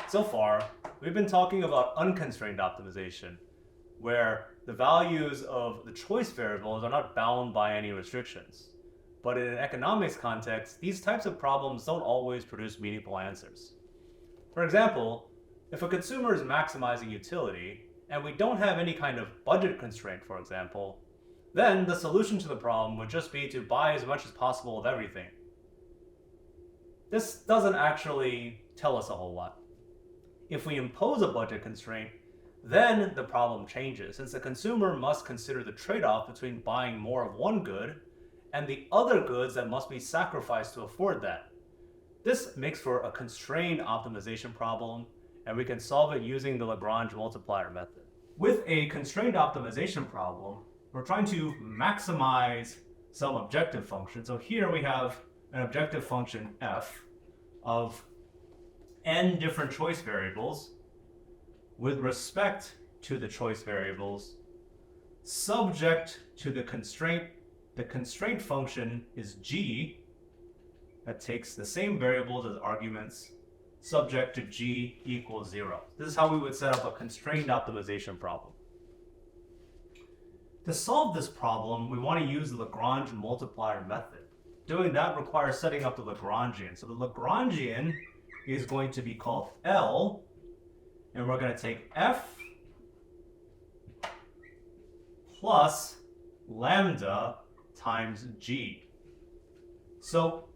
So far, we've been talking about unconstrained optimization, where the values of the choice variables are not bound by any restrictions. But in an economics context, these types of problems don't always produce meaningful answers. For example, if a consumer is maximizing utility, and we don't have any kind of budget constraint, for example, then the solution to the problem would just be to buy as much as possible of everything. This doesn't actually tell us a whole lot. If we impose a budget constraint, then the problem changes, since the consumer must consider the trade-off between buying more of one good and the other goods that must be sacrificed to afford that. This makes for a constrained optimization problem, and we can solve it using the Lagrange multiplier method. With a constrained optimization problem, we're trying to maximize some objective function. So here we have an objective function f of n different choice variables with respect to the choice variables subject to the constraint. The constraint function is g that takes the same variables as arguments subject to g equals 0. This is how we would set up a constrained optimization problem. To solve this problem, we want to use the Lagrange multiplier method. Doing that requires setting up the Lagrangian. So the Lagrangian is going to be called L, and we're going to take f plus lambda times g. So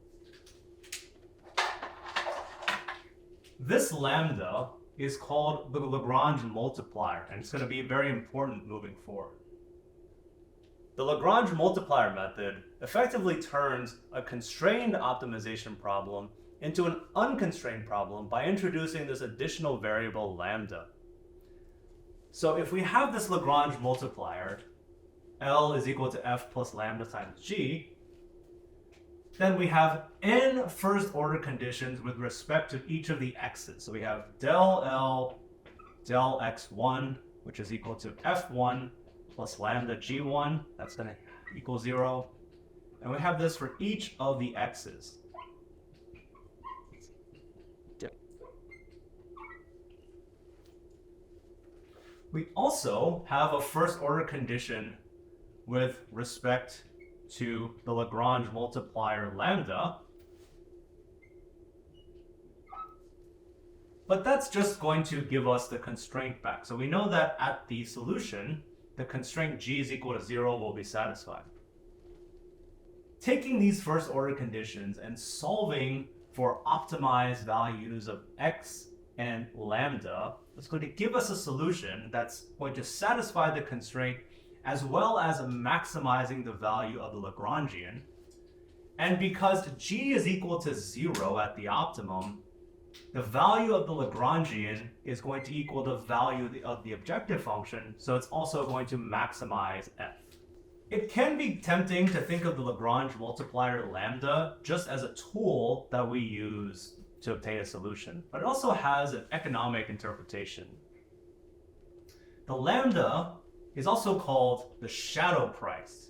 this lambda is called the Lagrange multiplier, and it's going to be very important moving forward. The Lagrange multiplier method effectively turns a constrained optimization problem into an unconstrained problem by introducing this additional variable lambda. So if we have this Lagrange multiplier, L is equal to f plus lambda times g, then we have n first order conditions with respect to each of the x's. So we have del L del x1, which is equal to f1 plus lambda g1, that's going to equal 0. And we have this for each of the x's. We also have a first order condition with respect to the Lagrange multiplier lambda. But that's just going to give us the constraint back. So we know that at the solution, the constraint g is equal to 0 will be satisfied. Taking these first order conditions and solving for optimized values of x and lambda is going to give us a solution that's going to satisfy the constraint as well as maximizing the value of the Lagrangian. And because g is equal to 0 at the optimum, the value of the Lagrangian is going to equal the value of the objective function, so it's also going to maximize f. It can be tempting to think of the Lagrange multiplier lambda just as a tool that we use to obtain a solution, but it also has an economic interpretation. The lambda is also called the shadow price.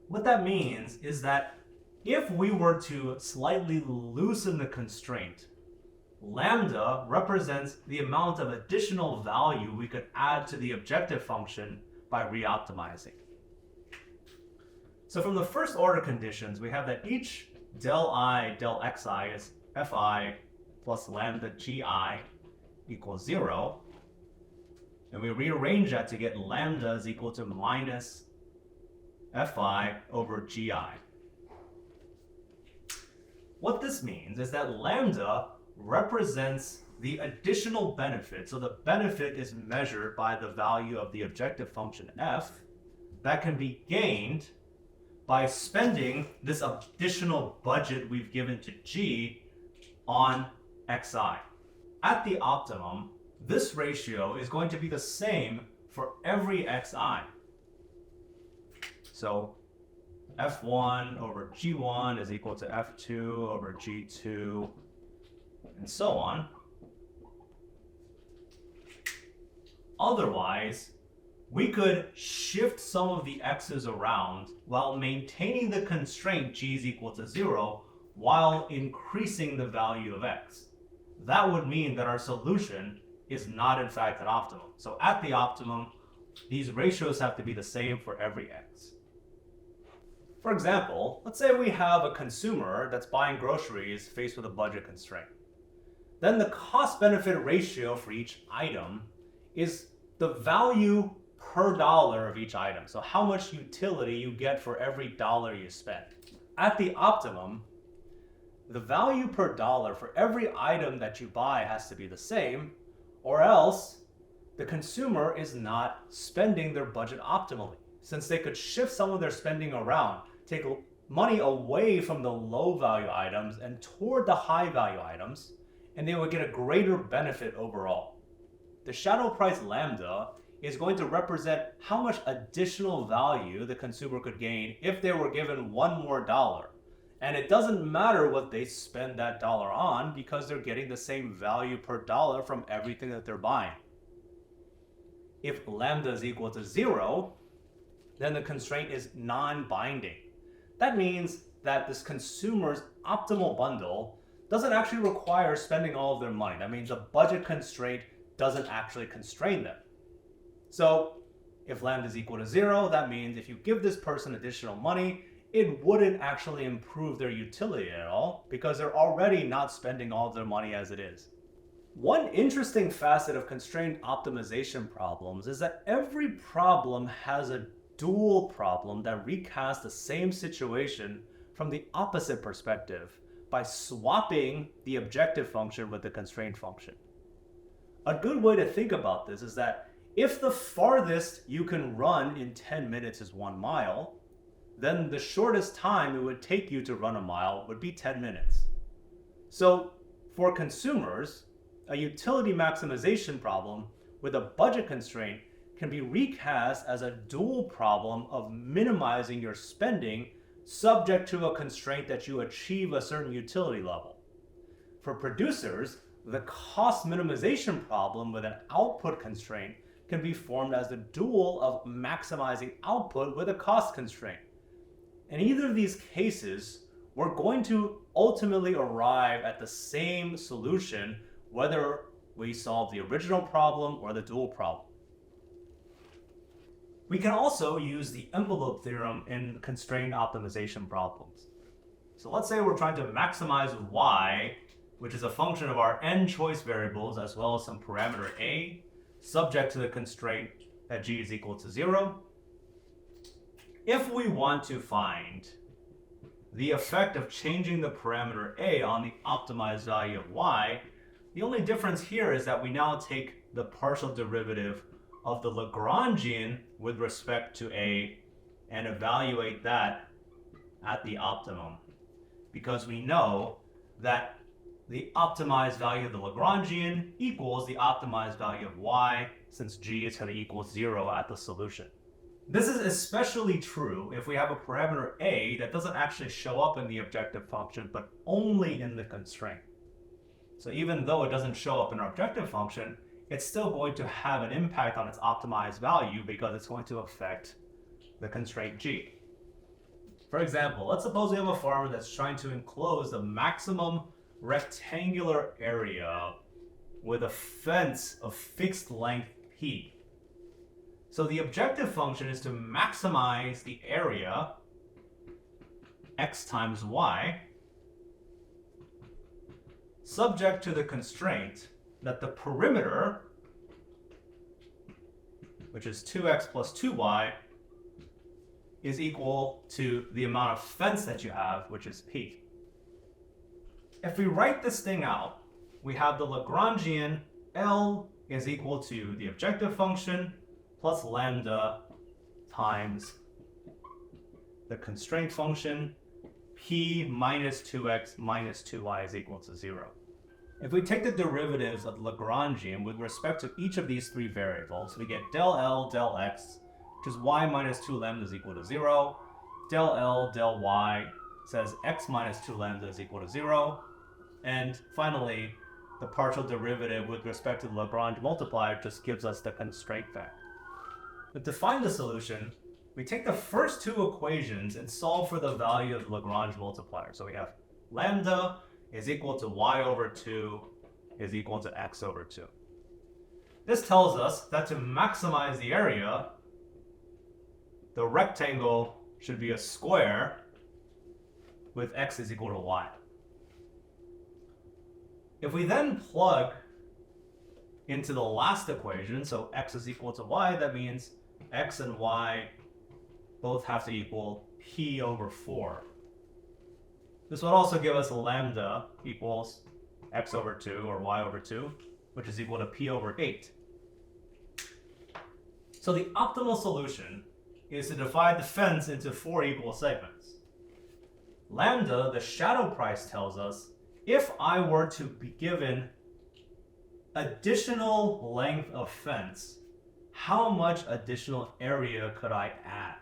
What that means is that if we were to slightly loosen the constraint, lambda represents the amount of additional value we could add to the objective function by re-optimizing. So from the first order conditions, we have that each del I del xi is fi plus lambda gi equals 0. And we rearrange that to get lambda is equal to minus fi over gi. What this means is that lambda represents the additional benefit. So the benefit is measured by the value of the objective function f that can be gained by spending this additional budget we've given to g on xi. At the optimum, this ratio is going to be the same for every xi. So f1 over g1 is equal to f2 over g2, and so on. Otherwise, we could shift some of the x's around while maintaining the constraint g is equal to 0, while increasing the value of x. That would mean that our solution is not in fact an optimum. So at the optimum, these ratios have to be the same for every x. For example, let's say we have a consumer that's buying groceries faced with a budget constraint. Then the cost-benefit ratio for each item is the value per dollar of each item. So how much utility you get for every dollar you spend. At the optimum, the value per dollar for every item that you buy has to be the same, or else the consumer is not spending their budget optimally, since they could shift some of their spending around, take money away from the low value items and toward the high value items, and they would get a greater benefit overall. The shadow price lambda is going to represent how much additional value the consumer could gain if they were given one more dollar. And it doesn't matter what they spend that dollar on because they're getting the same value per dollar from everything that they're buying. If lambda is equal to 0, then the constraint is non-binding. That means that this consumer's optimal bundle doesn't actually require spending all of their money. That means the budget constraint doesn't actually constrain them. So if lambda is equal to 0, that means if you give this person additional money, it wouldn't actually improve their utility at all because they're already not spending all of their money as it is. One interesting facet of constraint optimization problems is that every problem has a dual problem that recasts the same situation from the opposite perspective by swapping the objective function with the constraint function. A good way to think about this is that if the farthest you can run in 10 minutes is 1 mile, then the shortest time it would take you to run a mile would be 10 minutes. So for consumers, a utility maximization problem with a budget constraint can be recast as a dual problem of minimizing your spending subject to a constraint that you achieve a certain utility level. For producers, the cost minimization problem with an output constraint can be formed as the dual of maximizing output with a cost constraint. In either of these cases, we're going to ultimately arrive at the same solution, whether we solve the original problem or the dual problem. We can also use the envelope theorem in constraint optimization problems. So let's say we're trying to maximize y, which is a function of our n choice variables as well as some parameter a, subject to the constraint that g is equal to 0. If we want to find the effect of changing the parameter a on the optimized value of y, the only difference here is that we now take the partial derivative of the Lagrangian with respect to a and evaluate that at the optimum, because we know that the optimized value of the Lagrangian equals the optimized value of y, since g is going to equal 0 at the solution. This is especially true if we have a parameter a that doesn't actually show up in the objective function, but only in the constraint. So even though it doesn't show up in our objective function, it's still going to have an impact on its optimized value because it's going to affect the constraint g. For example, let's suppose we have a farmer that's trying to enclose the maximum rectangular area with a fence of fixed length p. So the objective function is to maximize the area x times y, subject to the constraint that the perimeter, which is 2x plus 2y, is equal to the amount of fence that you have, which is p. If we write this thing out, we have the Lagrangian L is equal to the objective function plus lambda times the constraint function p minus 2x minus 2y is equal to 0. If we take the derivatives of the Lagrangian with respect to each of these three variables, we get del L del x, which is y minus 2 lambda is equal to 0. Del L del y says x minus 2 lambda is equal to 0. And finally, the partial derivative with respect to the Lagrange multiplier just gives us the constraint factor. But to find the solution, we take the first two equations and solve for the value of the Lagrange multiplier. So we have lambda is equal to y over 2 is equal to x over 2. This tells us that to maximize the area, the rectangle should be a square with x is equal to y. If we then plug into the last equation, so x is equal to y, that means x and y both have to equal p over 4. This would also give us lambda equals x over 2 or y over 2, which is equal to p over 8. So the optimal solution is to divide the fence into 4 equal segments. Lambda, the shadow price, tells us if I were to be given additional length of fence, how much additional area could I add?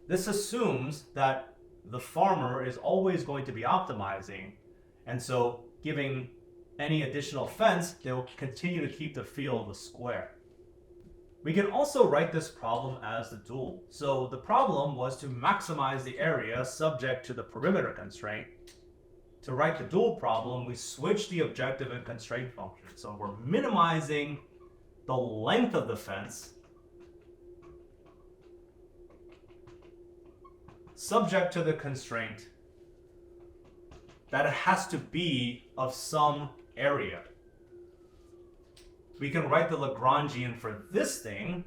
This assumes that the farmer is always going to be optimizing, and so giving any additional fence, they'll continue to keep the field a square. We can also write this problem as the dual. So the problem was to maximize the area subject to the perimeter constraint. To write the dual problem, we switch the objective and constraint function. So we're minimizing the length of the fence subject to the constraint that it has to be of some area. We can write the Lagrangian for this thing.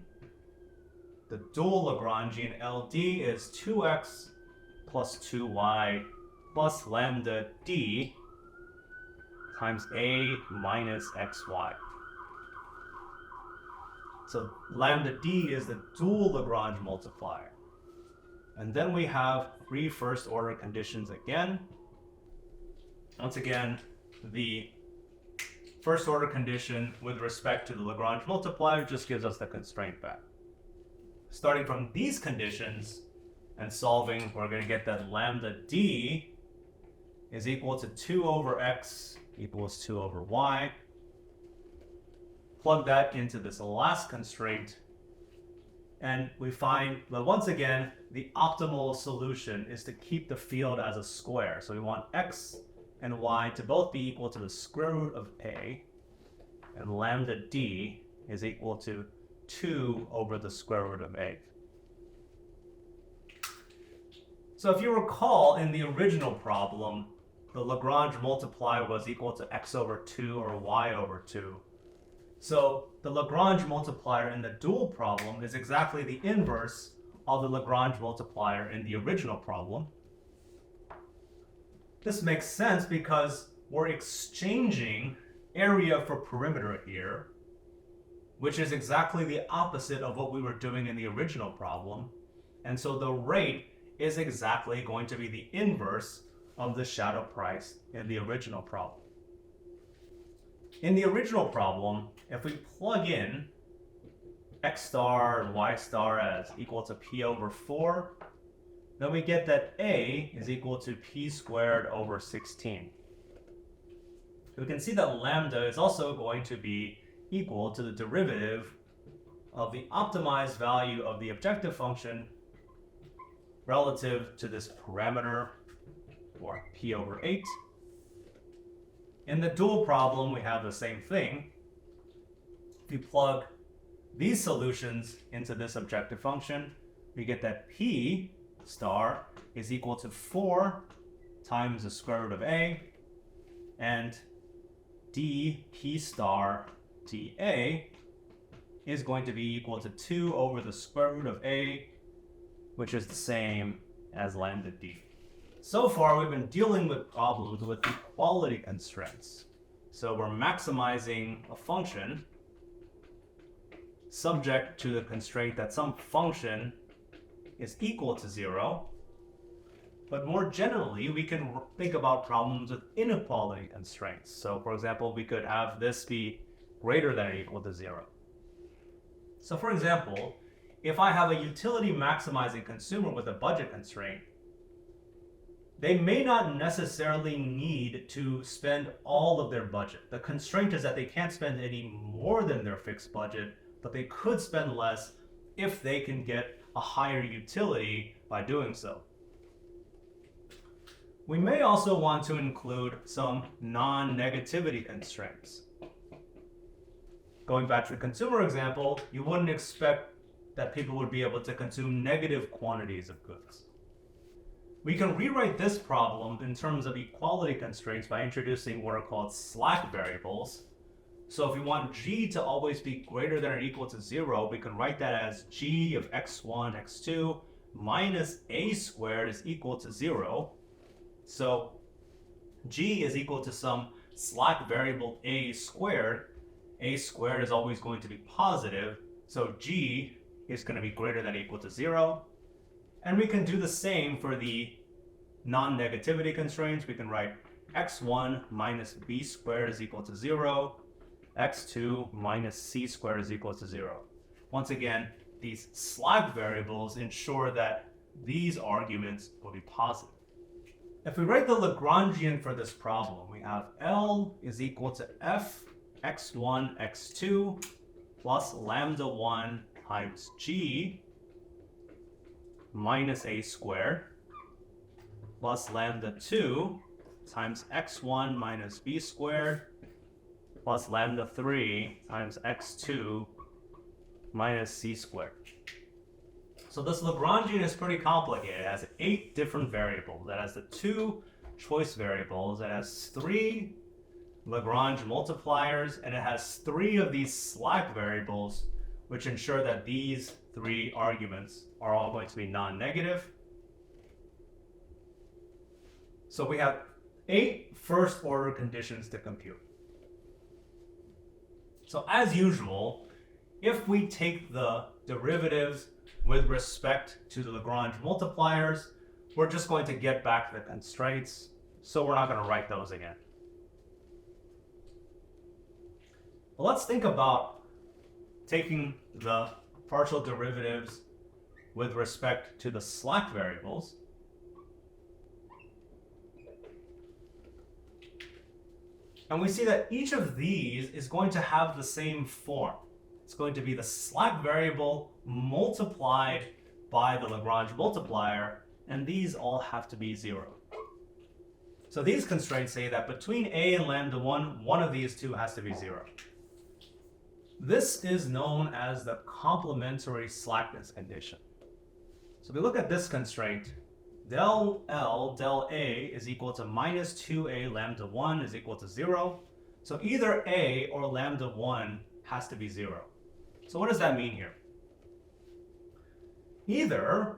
The dual Lagrangian LD is 2x plus 2y plus lambda d times a minus xy. So lambda d is the dual Lagrange multiplier. And then we have 3 first order conditions again. Once again, the first order condition with respect to the Lagrange multiplier just gives us the constraint back. Starting from these conditions and solving, we're going to get that lambda d is equal to 2 over x equals 2 over y. Plug that into this last constraint, and we find that once again, the optimal solution is to keep the field as a square. So we want x and y to both be equal to the square root of a, and lambda d is equal to 2 over the square root of a. So if you recall, in the original problem, the Lagrange multiplier was equal to x over 2 or y over 2. So the Lagrange multiplier in the dual problem is exactly the inverse of the Lagrange multiplier in the original problem. This makes sense because we're exchanging area for perimeter here, which is exactly the opposite of what we were doing in the original problem. And so the rate is exactly going to be the inverse of the shadow price in the original problem. In the original problem, if we plug in x star and y star as equal to p over 4, then we get that a is equal to p squared over 16. We can see that lambda is also going to be equal to the derivative of the optimized value of the objective function relative to this parameter, or p over 8. In the dual problem, we have the same thing. If you plug these solutions into this objective function, we get that p star is equal to 4 times the square root of a, and dp star dA is going to be equal to 2 over the square root of a, which is the same as lambda d. So far, we've been dealing with problems with equality constraints. So we're maximizing a function subject to the constraint that some function is equal to 0. But more generally, we can think about problems with inequality constraints. So for example, we could have this be greater than or equal to 0. So for example, if I have a utility maximizing consumer with a budget constraint, they may not necessarily need to spend all of their budget. The constraint is that they can't spend any more than their fixed budget, but they could spend less if they can get a higher utility by doing so. We may also want to include some non-negativity constraints. Going back to the consumer example, you wouldn't expect that people would be able to consume negative quantities of goods. We can rewrite this problem in terms of equality constraints by introducing what are called slack variables. So if we want g to always be greater than or equal to 0, we can write that as g of x1, x2 minus a squared is equal to 0. So g is equal to some slack variable a squared. A squared is always going to be positive, so g is going to be greater than or equal to 0. And we can do the same for the non-negativity constraints. We can write x1 minus b squared is equal to 0, x2 minus c squared is equal to 0. Once again, these slack variables ensure that these arguments will be positive. If we write the Lagrangian for this problem, we have L is equal to f x1, x2 plus lambda 1 times g minus a squared plus lambda 2 times x1 minus b squared plus lambda 3 times x2 minus c squared. So this Lagrangian is pretty complicated. It has 8 different variables. It has the 2 choice variables. It has 3 Lagrange multipliers, and it has 3 of these slack variables, which ensure that these 3 arguments are all going to be non-negative. So we have 8 first-order conditions to compute. So as usual, if we take the derivatives with respect to the Lagrange multipliers, we're just going to get back the constraints, so we're not going to write those again. But let's think about taking the partial derivatives with respect to the slack variables. And we see that each of these is going to have the same form. It's going to be the slack variable multiplied by the Lagrange multiplier, and these all have to be 0. So these constraints say that between a and lambda 1, one of these two has to be 0. This is known as the complementary slackness condition. So if we look at this constraint, del L, del A is equal to minus 2a lambda 1 is equal to 0. So either a or lambda 1 has to be 0. So what does that mean here? Either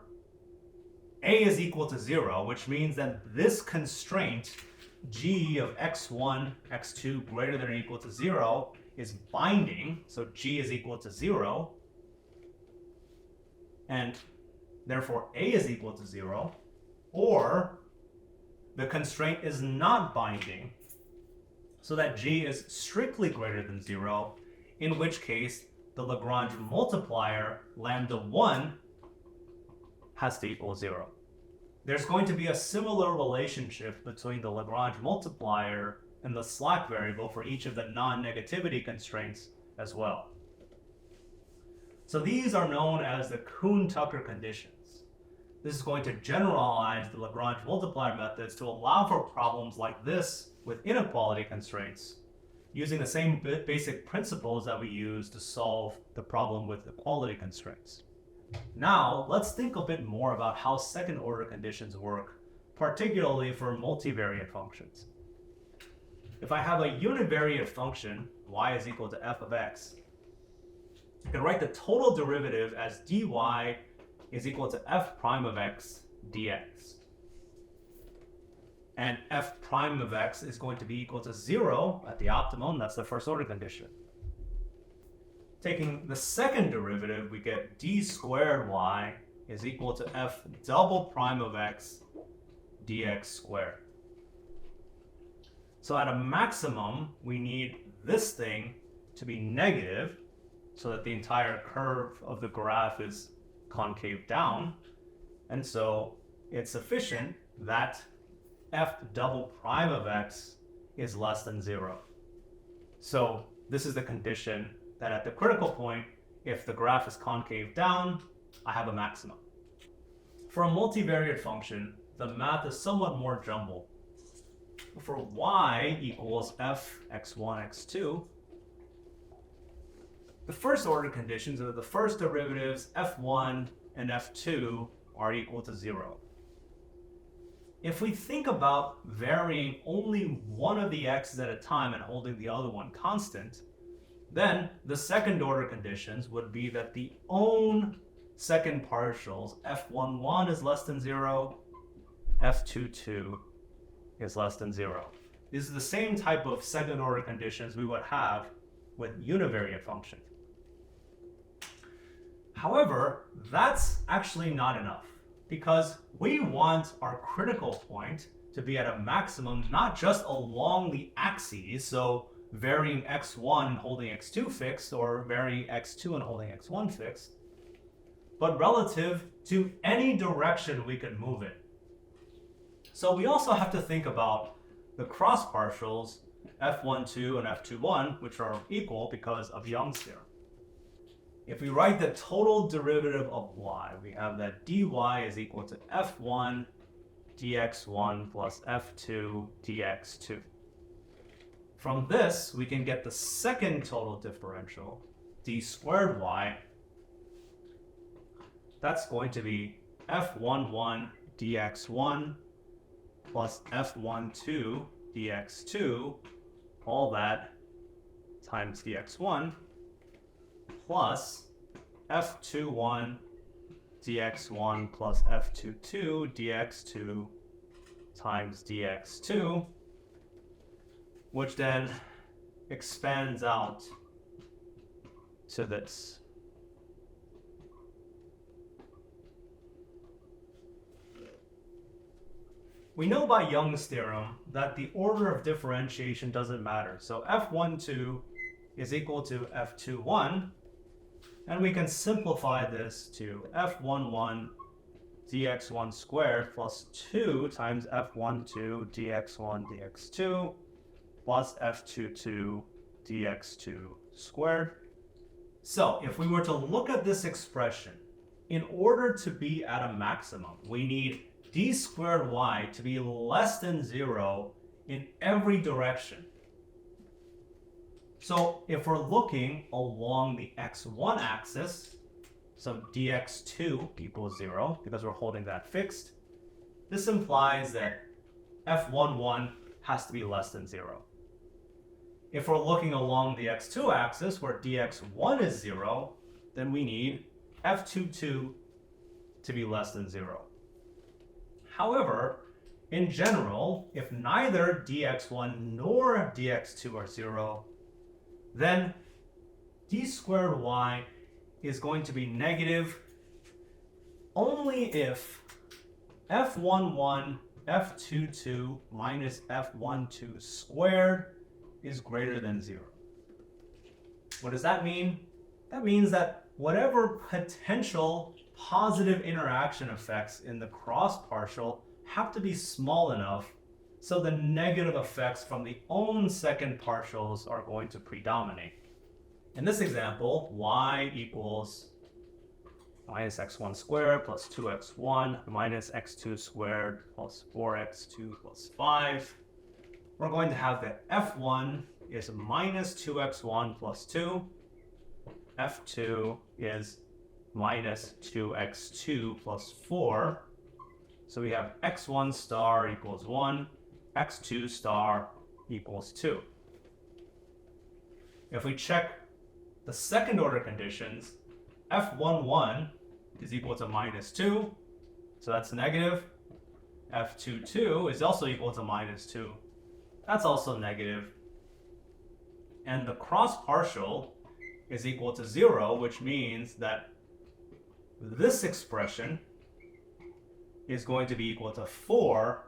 a is equal to 0, which means that this constraint, g of x1, x2 greater than or equal to 0, is binding, so g is equal to 0, and therefore a is equal to 0, or the constraint is not binding, so that g is strictly greater than 0, in which case the Lagrange multiplier, lambda 1, has to equal 0. There's going to be a similar relationship between the Lagrange multiplier and the slack variable for each of the non-negativity constraints as well. So these are known as the Kuhn-Tucker conditions. This is going to generalize the Lagrange multiplier methods to allow for problems like this with inequality constraints, using the same basic principles that we use to solve the problem with equality constraints. Now, let's think a bit more about how second-order conditions work, particularly for multivariate functions. If I have a univariate function, y is equal to f of x, I can write the total derivative as dy is equal to f prime of x dx. And f prime of x is going to be equal to 0 at the optimum. That's the first order condition. Taking the second derivative, we get d squared y is equal to f double prime of x dx squared. So at a maximum, we need this thing to be negative so that the entire curve of the graph is concave down. And so it's sufficient that f double prime of x is less than 0. So this is the condition that at the critical point, if the graph is concave down, I have a maximum. For a multivariate function, the math is somewhat more jumbled. For y equals f x1, x2, the first order conditions are the first derivatives f1 and f2 are equal to 0. If we think about varying only one of the x's at a time and holding the other one constant, then the second order conditions would be that the own second partials, f11 is less than 0, f22 is less than 0. These are the same type of second order conditions we would have with univariate functions. However, that's actually not enough because we want our critical point to be at a maximum not just along the axes, so varying x1 and holding x2 fixed or varying x2 and holding x1 fixed, but relative to any direction we could move it. So we also have to think about the cross partials f12 and f21, which are equal because of Young's theorem. If we write the total derivative of y, we have that dy is equal to f1 dx1 plus f2 dx2. From this, we can get the second total differential, d squared y. That's going to be f11 dx1 plus f12 dx2, all that times dx1, plus f21 dx1 plus f22 dx2 times dx2, which then expands out to this. We know by Young's theorem that the order of differentiation doesn't matter. So f12 is equal to f21, and we can simplify this to f11 dx1 squared plus 2 times f12 dx1 dx2 plus f22 dx2 squared. So if we were to look at this expression, in order to be at a maximum, we need d squared y to be less than 0 in every direction. So if we're looking along the x1 axis, so dx2 equals 0 because we're holding that fixed, this implies that f11 has to be less than 0. If we're looking along the x2 axis where dx1 is 0, then we need f22 to be less than 0. However, in general, if neither dx1 nor dx2 are 0, then d squared y is going to be negative only if f11 f22 minus f12 squared is greater than 0. What does that mean? That means that whatever potential positive interaction effects in the cross partial have to be small enough so the negative effects from the own second partials are going to predominate. In this example, y equals minus x1 squared plus 2x1 minus x2 squared plus 4x2 plus 5. We're going to have that f1 is minus 2x1 plus 2. f2 is minus 2x2 plus 4. So we have x1 star equals 1, x2 star equals 2. If we check the second order conditions, f11 is equal to minus 2, so that's negative. f22 is also equal to minus 2. That's also negative. And the cross partial is equal to 0, which means that this expression is going to be equal to 4,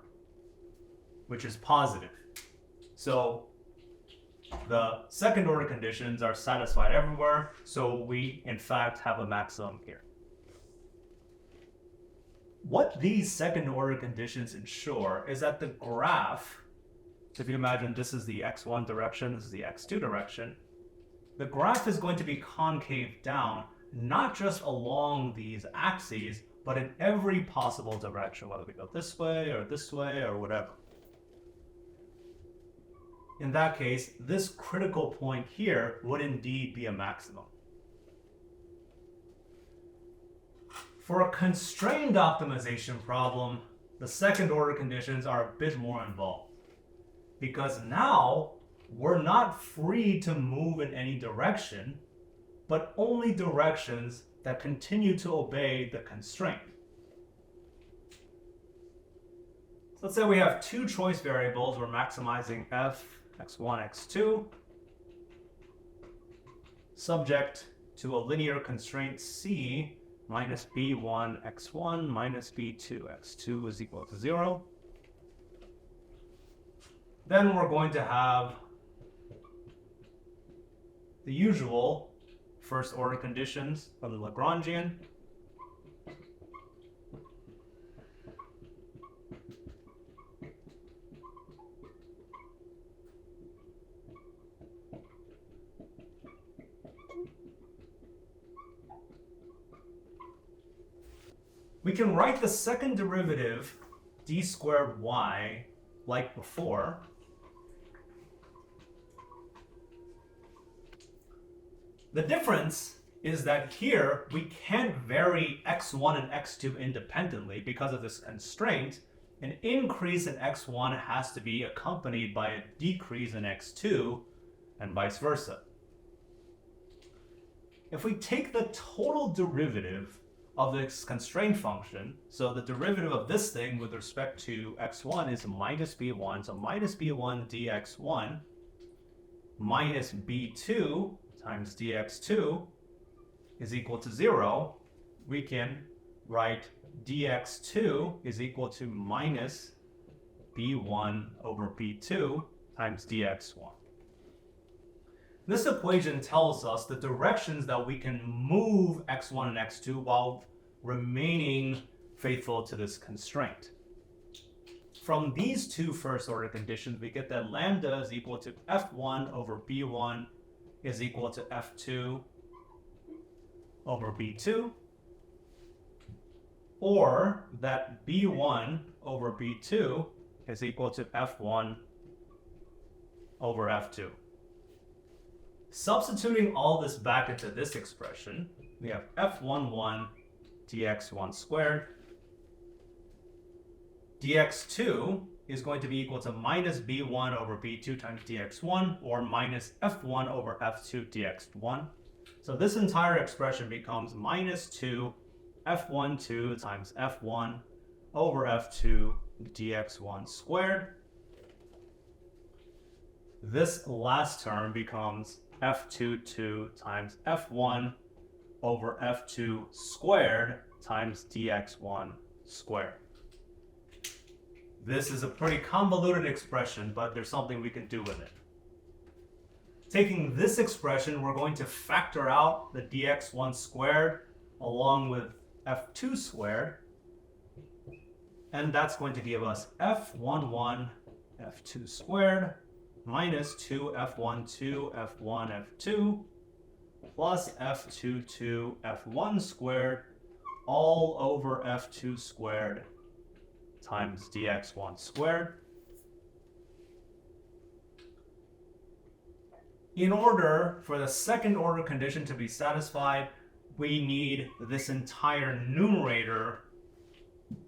which is positive. So the second order conditions are satisfied everywhere, so we in fact have a maximum here. What these second order conditions ensure is that the graph, so if you imagine this is the x1 direction, this is the x2 direction, the graph is going to be concave down, not just along these axes, but in every possible direction, whether we go this way or whatever. In that case, this critical point here would indeed be a maximum. For a constrained optimization problem, the second order conditions are a bit more involved, because now we're not free to move in any direction, but only directions that continue to obey the constraint. So let's say we have two choice variables. We're maximizing f, x1, x2, subject to a linear constraint c minus b1, x1 minus b2, x2 is equal to 0. Then we're going to have the usual first order conditions of the Lagrangian. We can write the second derivative d squared y like before. The difference is that here we can't vary x1 and x2 independently because of this constraint. An increase in x1 has to be accompanied by a decrease in x2 and vice versa. If we take the total derivative of this constraint function, so the derivative of this thing with respect to x1 is minus b1, so minus b1 dx1 minus b2 times dx2 is equal to 0, we can write dx2 is equal to minus b1 over b2 times dx1. This equation tells us the directions that we can move x1 and x2 while remaining faithful to this constraint. From these two first order conditions, we get that lambda is equal to f1 over b1 is equal to f2 over b2, or that b1 over b2 is equal to f1 over f2. Substituting all this back into this expression, we have f11 dx1 squared. dx2 is going to be equal to minus b1 over b2 times dx1, or minus f1 over f2 dx1. So this entire expression becomes minus 2 f12 times f1 over f2 dx1 squared. This last term becomes f22 times f1 over f2 squared times dx1 squared. This is a pretty convoluted expression, but there's something we can do with it. Taking this expression, we're going to factor out the dx1 squared along with f2 squared, and that's going to give us f11 f2 squared minus 2 f12 f1 f2 plus f22 f1 squared all over f2 squared times dx1 squared. In order for the second order condition to be satisfied, we need this entire numerator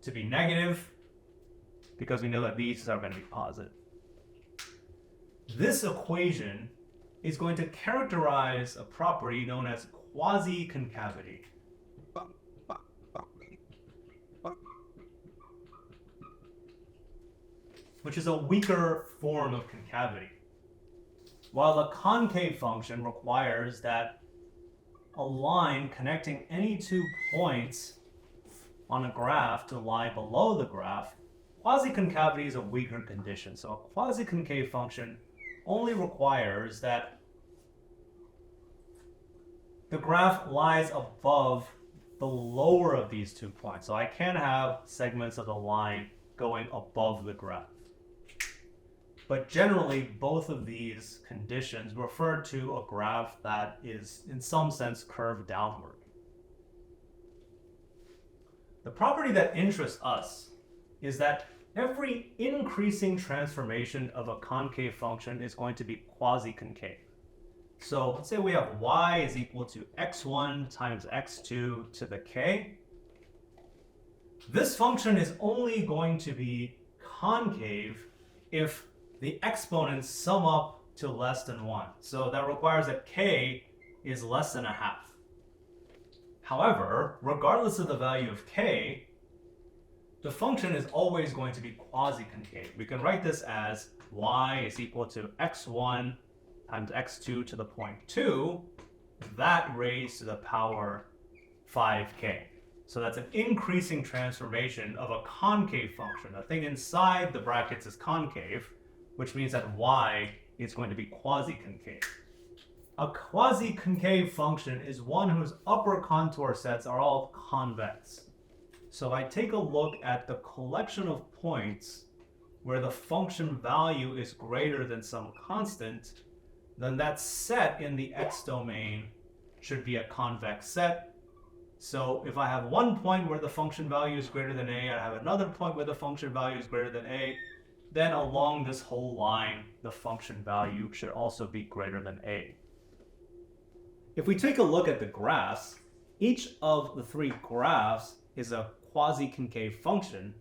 to be negative, because we know that these are going to be positive. This equation is going to characterize a property known as quasi-concavity. Which is a weaker form of concavity. While the concave function requires that a line connecting any two points on a graph to lie below the graph, quasi-concavity is a weaker condition. So a quasi-concave function only requires that the graph lies above the lower of these 2 points. So I can have segments of the line going above the graph. But generally, both of these conditions refer to a graph that is, in some sense, curved downward. The property that interests us is that every increasing transformation of a concave function is going to be quasi-concave. So let's say we have y is equal to x1 times x2 to the k. This function is only going to be concave if the exponents sum up to less than 1. So that requires that k is less than a half. However, regardless of the value of k, the function is always going to be quasi-concave. We can write this as y is equal to x1 times x2 to the point 2, that raised to the power 5k. So that's an increasing transformation of a concave function. The thing inside the brackets is concave, which means that y is going to be quasi-concave. A quasi-concave function is one whose upper contour sets are all convex. So if I take a look at the collection of points where the function value is greater than some constant, then that set in the x domain should be a convex set. So if I have one point where the function value is greater than a, I have another point where the function value is greater than a, then along this whole line, the function value should also be greater than a. If we take a look at the graphs, each of the three graphs is a quasi-concave function,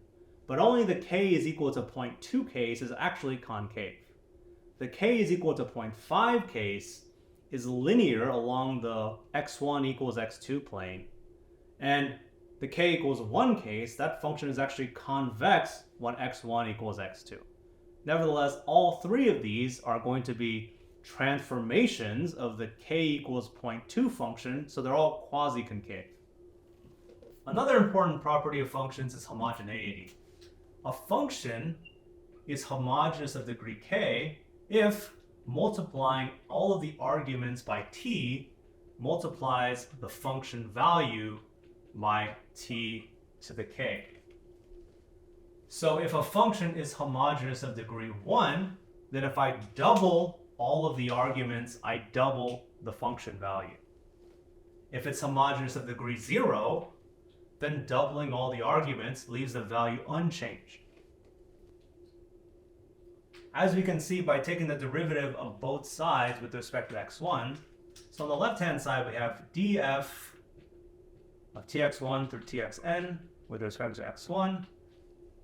but only the k is equal to 0.2 case is actually concave. The k is equal to 0.5 case is linear along the x1 equals x2 plane, and the k equals 1 case, that function is actually convex when x1 equals x2. Nevertheless, all three of these are going to be transformations of the k equals 0.2 function, so they're all quasi-concave. Another important property of functions is homogeneity. A function is homogeneous of degree k if multiplying all of the arguments by t multiplies the function value by t to the k. So if a function is homogeneous of degree 1, then if I double all of the arguments, I double the function value. If it's homogeneous of degree 0, then doubling all the arguments leaves the value unchanged. As we can see by taking the derivative of both sides with respect to x1, so on the left-hand side we have df of tx1 through txn with respect to x1.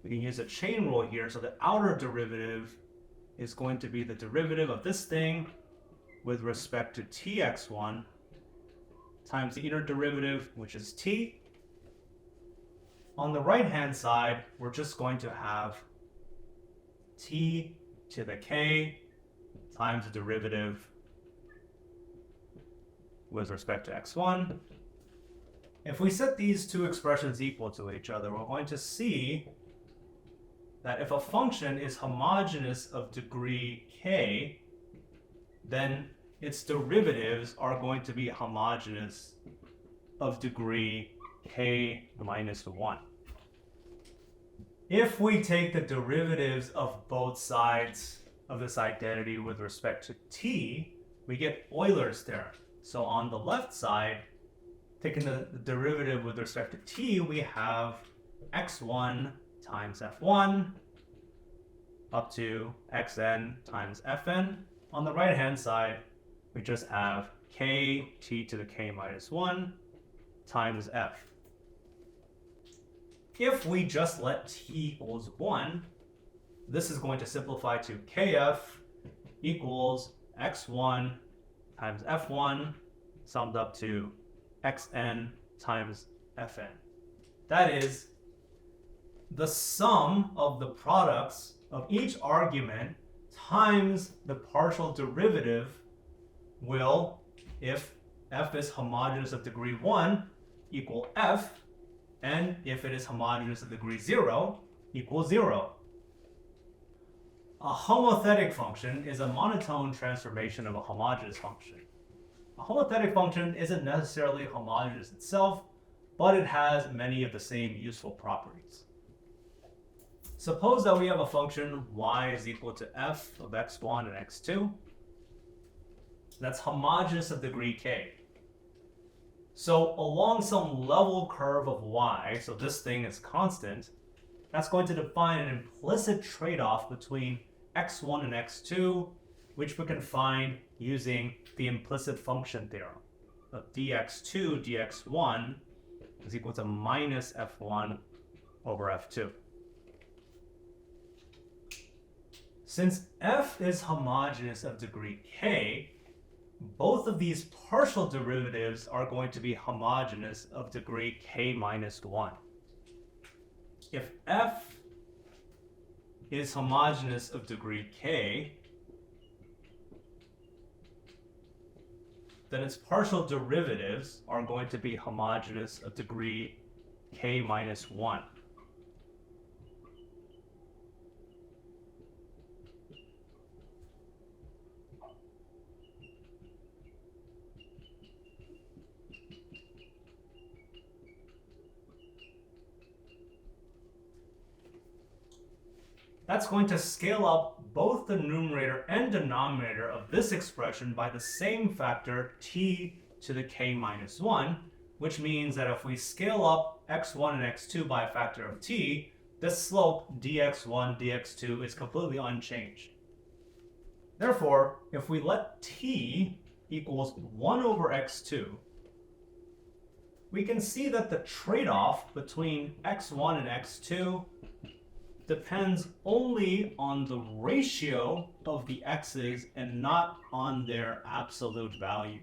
We can use a chain rule here, so the outer derivative is going to be the derivative of this thing with respect to tx1 times the inner derivative, which is t. On the right-hand side, we're just going to have t to the k times the derivative with respect to x1. If we set these two expressions equal to each other, we're going to see that if a function is homogeneous of degree k, then its derivatives are going to be homogeneous of degree k minus 1. If we take the derivatives of both sides of this identity with respect to t, we get Euler's theorem. So on the left side, taking the derivative with respect to t, we have x1 times f1 up to xn times fn. On the right-hand side, we just have k t to the k minus 1 times f. If we just let t equals 1, this is going to simplify to kf equals x1 times f1 summed up to xn times fn. That is, the sum of the products of each argument times the partial derivative will, if f is homogeneous of degree 1, equal f, and if it is homogeneous of degree 0, equals 0. A homothetic function is a monotone transformation of a homogeneous function. A homothetic function isn't necessarily homogeneous itself, but it has many of the same useful properties. Suppose that we have a function y is equal to f of x1 and x2. That's homogeneous of degree k. So along some level curve of y, so this thing is constant, that's going to define an implicit trade-off between x1 and x2, which we can find using the implicit function theorem. Dx2 dx1 is equal to minus f1 over f2. Since f is homogeneous of degree k, both of these partial derivatives are going to be homogeneous of degree k minus 1. If f is homogeneous of degree k, then its partial derivatives are going to be homogeneous of degree k minus 1. That's going to scale up both the numerator and denominator of this expression by the same factor t to the k minus 1, which means that if we scale up x1 and x2 by a factor of t, the slope dx1 dx2 is completely unchanged. Therefore, if we let t equals 1 over x2, we can see that the trade-off between x1 and x2 depends only on the ratio of the x's and not on their absolute value.